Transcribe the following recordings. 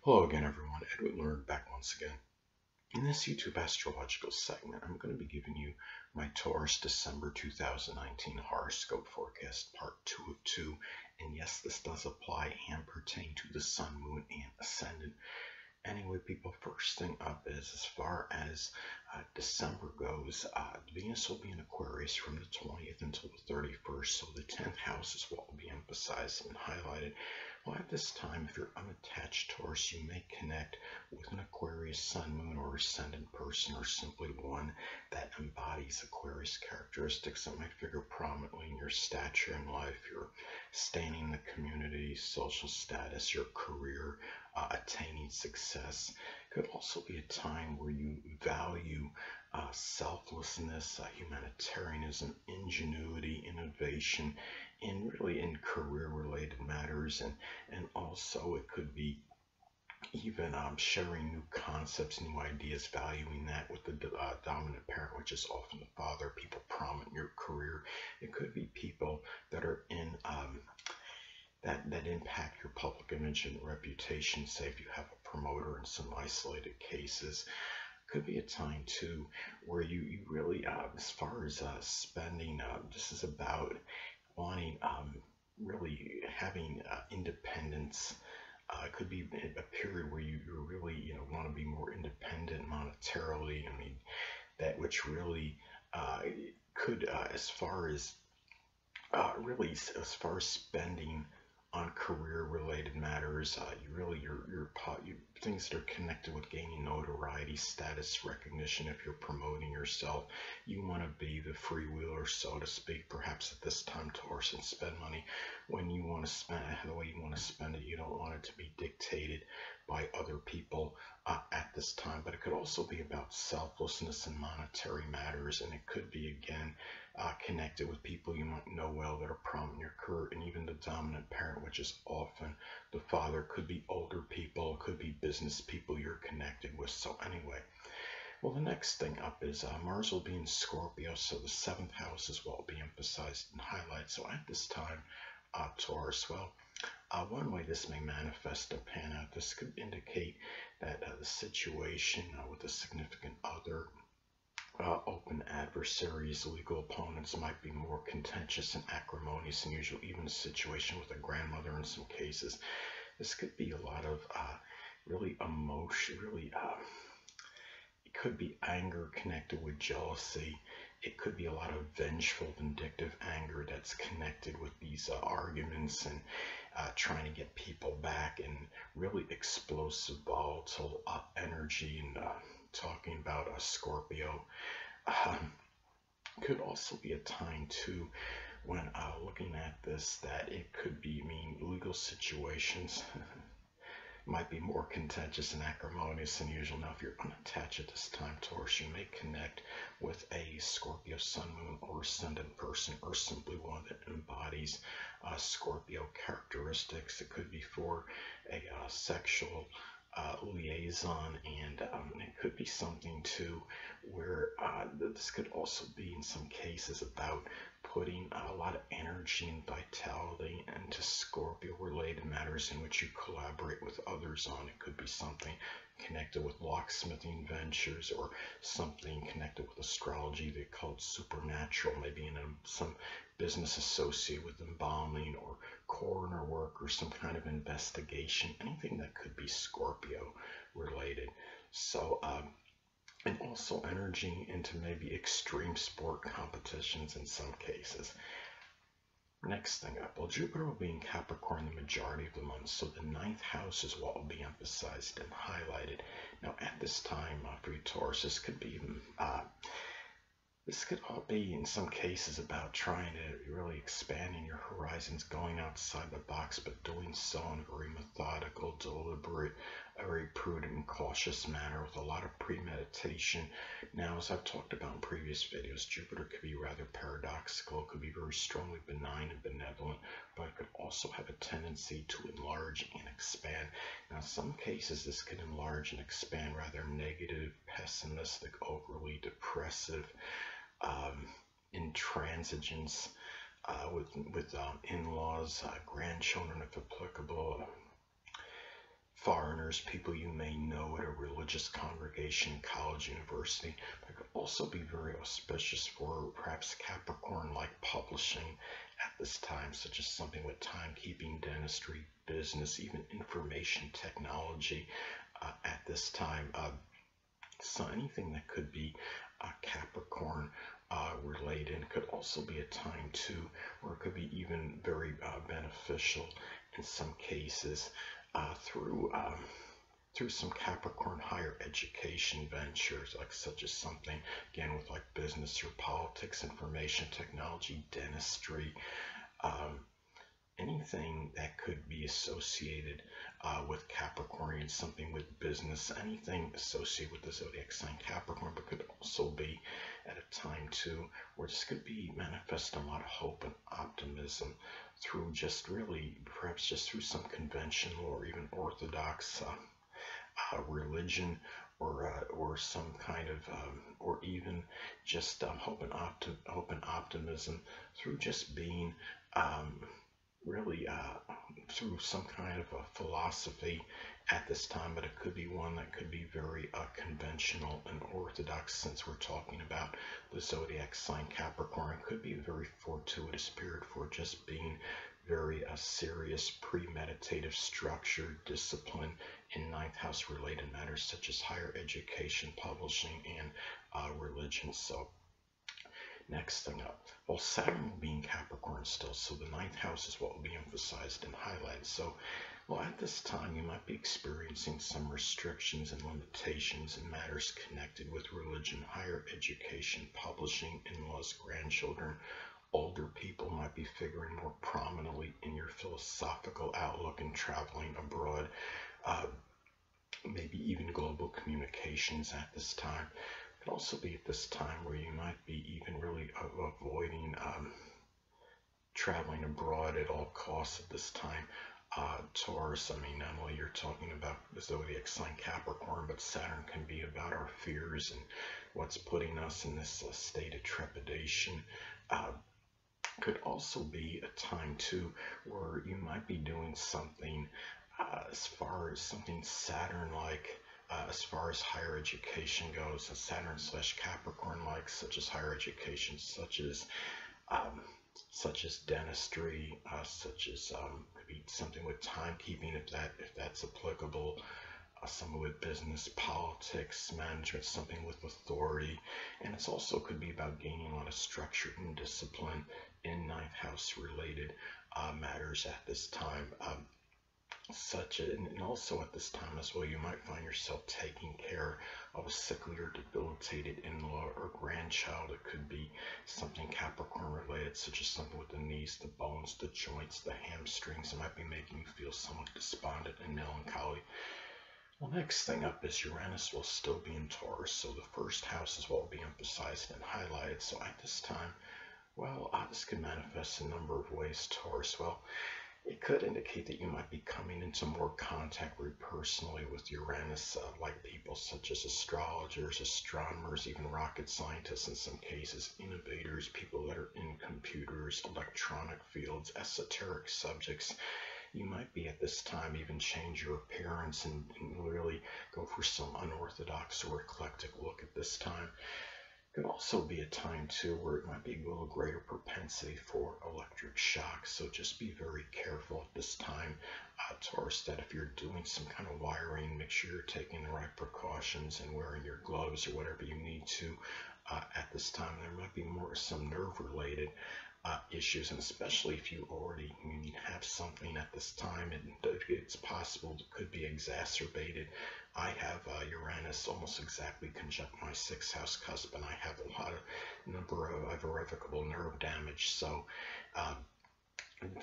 Hello again, everyone. Edwin Learnard back once again. In this YouTube astrological segment, I'm going to be giving you my Taurus December 2019 horoscope forecast, part 2 of 2. And yes, this does apply and pertain to the Sun, Moon, and Ascendant. Anyway, people, first thing up is as far as December goes, Venus will be in Aquarius from the 20th until the 31st, so the 10th house is what will be emphasized and highlighted. Well, at this time, if you're unattached Taurus, you may connect with an Aquarius Sun, Moon, or Ascendant person, or simply one that embodies Aquarius characteristics that might figure prominently in your stature in life, your standing in the community, social status, your career, attaining success. Could also be a time where you value selflessness, humanitarianism, ingenuity, innovation, and really in career-related matters, and also it could be even sharing new concepts, new ideas, valuing that with the dominant parent, which is often the father, people prominent in your career. It could be people that are in that impact your public image and reputation. Say if you have a promoter in some isolated cases. Could be a time too where you really, as far as spending, this is about wanting, really having independence. It could be a period where you really, want to be more independent monetarily. I mean, that which really could, as far as really, as far as spending on career-related matters, you really you things that are connected with gaining notoriety, status, recognition. If you're promoting yourself, you want to be the freewheeler, so to speak. Perhaps at this time, Taurus, and spend money when you want to spend it, the way you want to spend it. You don't want it to be dictated by other people at this time. But it could also be about selflessness and monetary matters, and it could be again connected with people you might know well that are prominent in your career, and even the dominant parent, which is often the father. Could be older people, could be business people you're connected with. So anyway, well, the next thing up is Mars will be in Scorpio, so the 7th house is what will be emphasized and highlighted. So at this time, Taurus, well, one way this may manifest and pan out, this could indicate that the situation with a significant other, open adversaries, legal opponents, might be more contentious and acrimonious than usual. Even a situation with a grandmother in some cases. This could be a lot of really emotion, really, it could be anger connected with jealousy. It could be a lot of vengeful, vindictive anger that's connected with these arguments and trying to get people back, and really explosive, volatile energy. And talking about Scorpio, could also be a time too when looking at this that it could be legal situations might be more contentious and acrimonious than usual. Now, if you're unattached at this time, Taurus, you may connect with a Scorpio Sun, Moon, or Ascendant person, or simply one that embodies Scorpio characteristics. It could be for a sexual liaison, and it could be something too where this could also be in some cases about putting a lot of energy and vitality into Scorpio related matters in which you collaborate with others on. It could be something connected with locksmithing ventures, or something connected with astrology they call it supernatural, maybe in some business associated with embalming or coroner work or some kind of investigation, anything that could be Scorpio related. So and also energy into maybe extreme sport competitions in some cases. Next thing up, well, Jupiter will be in Capricorn the majority of the month, so the 9th house is what will be emphasized and highlighted. Now, at this time for you, Taurus, this could be this could all be in some cases about trying to really expanding your horizons, going outside the box, but doing so in a very methodical, deliberate, a very prudent and cautious manner with a lot of premeditation. Now, as I've talked about in previous videos, Jupiter could be rather paradoxical. It could be very strongly benign and benevolent, but it could also have a tendency to enlarge and expand. Now, in some cases, this could enlarge and expand rather negative, pessimistic, overly depressive, intransigence with in-laws, grandchildren if applicable, foreigners partners, people you may know at a religious congregation, college, university. But it could also be very auspicious for perhaps Capricorn like publishing at this time, such as something with timekeeping, dentistry, business, even information technology at this time. So anything that could be Capricorn related could also be a time too, or it could be even very beneficial in some cases through some Capricorn higher education ventures, like such as something again with like business or politics, information technology, dentistry. Um, Anything that could be associated with Capricorn, something with business, anything associated with the zodiac sign Capricorn, but could also be at a time too where this could be manifesting a lot of hope and optimism through just really, perhaps just through some conventional or even orthodox religion, or some kind of or even just hope and optimism through just being really through some kind of a philosophy at this time. But it could be one that could be very conventional and orthodox, since we're talking about the zodiac sign Capricorn. It could be a very fortuitous period for just being very serious, premeditative, structured, discipline in ninth house related matters such as higher education, publishing, and religion. So next thing up, well, Saturn will be in Capricorn still, so the ninth house is what will be emphasized and highlighted. So, well, at this time, you might be experiencing some restrictions and limitations in matters connected with religion, higher education, publishing, in-laws, grandchildren. Older people might be figuring more prominently in your philosophical outlook and traveling abroad, uh, maybe even global communications at this time. It could also be at this time where you might be even really avoiding traveling abroad at all costs at this time. Taurus, I mean, not only you're talking about the zodiac sign Capricorn, but Saturn can be about our fears and what's putting us in this state of trepidation. Could also be a time too where you might be doing something as far as something Saturn like, as far as higher education goes, Saturn slash Capricorn like, such as higher education, um, such as dentistry, such as could be something with timekeeping if that's applicable, something with business, politics, management, something with authority. And it's also could be about gaining a lot of structure and discipline in ninth house related matters at this time. And also at this time as well, you might find yourself taking care of a sickly or debilitated in-law or grandchild. It could be something Capricorn related, such as something with the knees, the bones, the joints, the hamstrings. It might be making you feel somewhat despondent and melancholy. Well, next thing up is Uranus will still be in Taurus, so the first house is what will be emphasized and highlighted. So at this time, well, this could manifest a number of ways, Taurus. Well, it could indicate that you might be coming into more contact very personally with Uranus, like people such as astrologers, astronomers, even rocket scientists in some cases, innovators, people that are in computers, electronic fields, esoteric subjects. You might be at this time even change your appearance and really go for some unorthodox or eclectic look at this time. Could also be a time too where it might be a little greater propensity for electric shock. So just be very careful at this time, Taurus, that if you're doing some kind of wiring, make sure you're taking the right precautions and wearing your gloves or whatever you need to at this time. There might be more some nerve related issues, and especially if you already have something at this time, and it's possible it could be exacerbated. I have Uranus almost exactly conjunct my sixth house cusp, and I have a number of irrevocable nerve damage. So,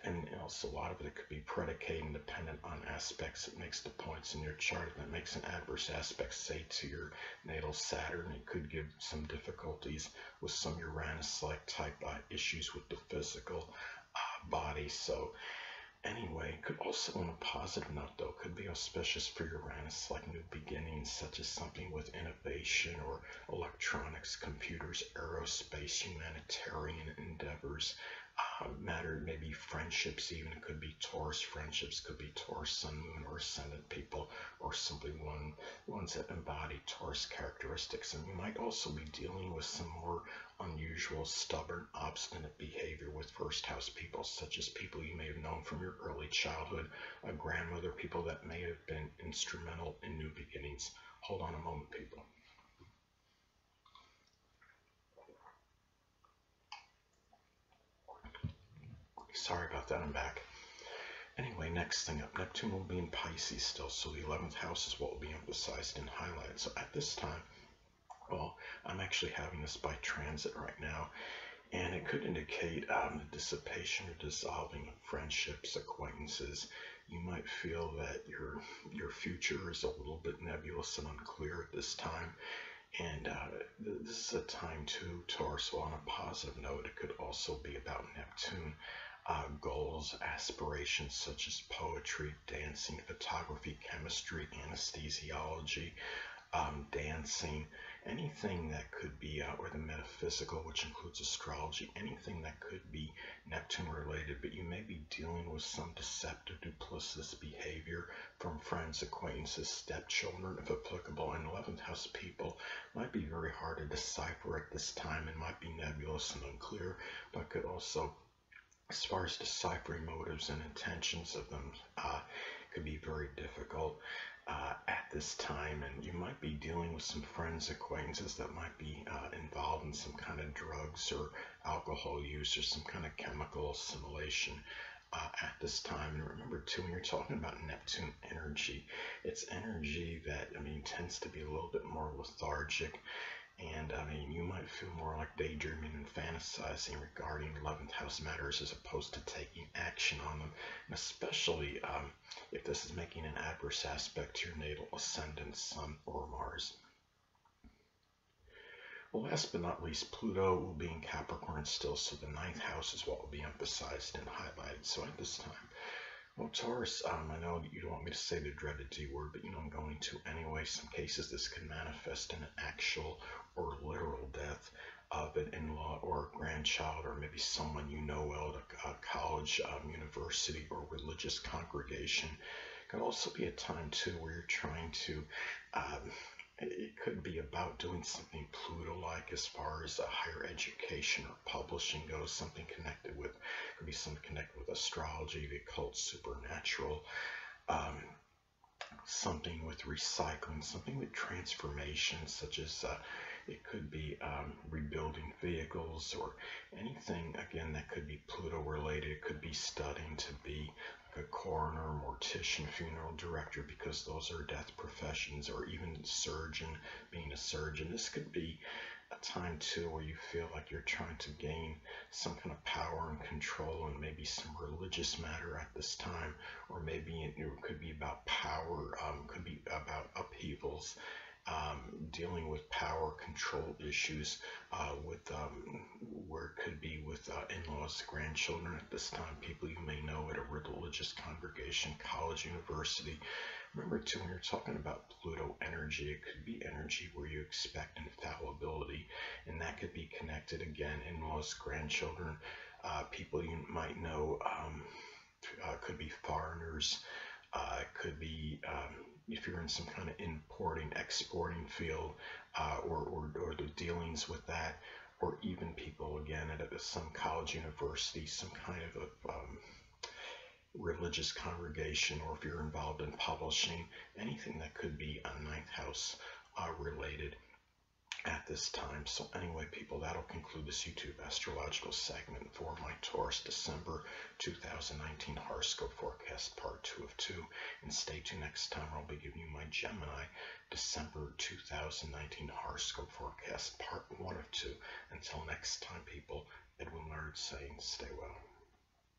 and also a lot of it could be predicated and dependent on aspects. It makes the points in your chart that makes an adverse aspect, say, to your natal Saturn. It could give some difficulties with some Uranus-like type issues with the physical body. So anyway, could also, on a positive note though, could be auspicious for Uranus, like new beginnings, such as something with innovation or electronics, computers, aerospace, humanitarian endeavors. matter, maybe friendships even. It could be Taurus friendships, could be Taurus Sun, Moon, or Ascendant people, or simply ones that embody Taurus characteristics. And you might also be dealing with some more unusual, stubborn, obstinate behavior with first house people, such as people you may have known from your early childhood, a grandmother, people that may have been instrumental in new beginnings. Hold on a moment, people. Sorry about that, I'm back. Anyway, next thing up, Neptune will be in Pisces still, so the 11th house is what will be emphasized and highlighted. So at this time, well, I'm actually having this by transit right now, and it could indicate the dissipation or dissolving of friendships, acquaintances. You might feel that your future is a little bit nebulous and unclear at this time. And this is a time too, Taurus, well, on a positive note, it could also be about Neptune. Goals, aspirations such as poetry, dancing, photography, chemistry, anesthesiology, dancing, anything that could be, or the metaphysical, which includes astrology, anything that could be Neptune related, but you may be dealing with some deceptive, duplicitous behavior from friends, acquaintances, stepchildren, if applicable, and 11th house people might be very hard to decipher at this time and might be nebulous and unclear, but could also, as far as deciphering motives and intentions of them, could be very difficult at this time. And you might be dealing with some friends, acquaintances that might be involved in some kind of drugs or alcohol use or some kind of chemical assimilation at this time. And remember too, when you're talking about Neptune energy, it's energy that, I mean, tends to be a little bit more lethargic. And I mean, you might feel more like daydreaming and fantasizing regarding 11th house matters as opposed to taking action on them. And especially if this is making an adverse aspect to your natal ascendant, Sun, or Mars. Well, last but not least, Pluto will be in Capricorn still, so the 9th house is what will be emphasized and highlighted. So at this time, well, Taurus, I know you don't want me to say the dreaded D word, but I'm going to anyway. Some cases this can manifest in an actual or literal death of an in-law or a grandchild, or maybe someone you know well at a college, university, or religious congregation. It could also be a time too where you're trying to it could be about doing something Pluto-like as far as higher education or publishing goes, something connected with, could be something connected with astrology, the occult, supernatural, something with recycling, something with transformation, such as it could be rebuilding vehicles or anything, again, that could be Pluto-related. It could be studying to be a coroner, mortician, funeral director, because those are death professions, or even surgeon, being a surgeon. This could be a time too where you feel like you're trying to gain some kind of power and control, and maybe some religious matter at this time, or maybe it could be about power, could be about upheavals, dealing with power control issues, with where it could be with in-laws, grandchildren at this time, people you may know at a religious congregation, college, university. Remember too, when you're talking about Pluto energy, it could be energy where you expect infallibility, and that could be connected, again, in-laws, grandchildren, people you might know, could be foreigners, could be if you're in some kind of importing, exporting field, or the dealings with that, or even people, again, at some college, university, some kind of a religious congregation, or if you're involved in publishing, anything that could be a 9th house related at this time. So anyway, people, that'll conclude this YouTube astrological segment for my Taurus December 2019 horoscope forecast part 2 of 2. And stay tuned next time, where I'll be giving you my Gemini December 2019 horoscope forecast part 1 of 2. Until next time, people, Edwin Learnard saying stay well.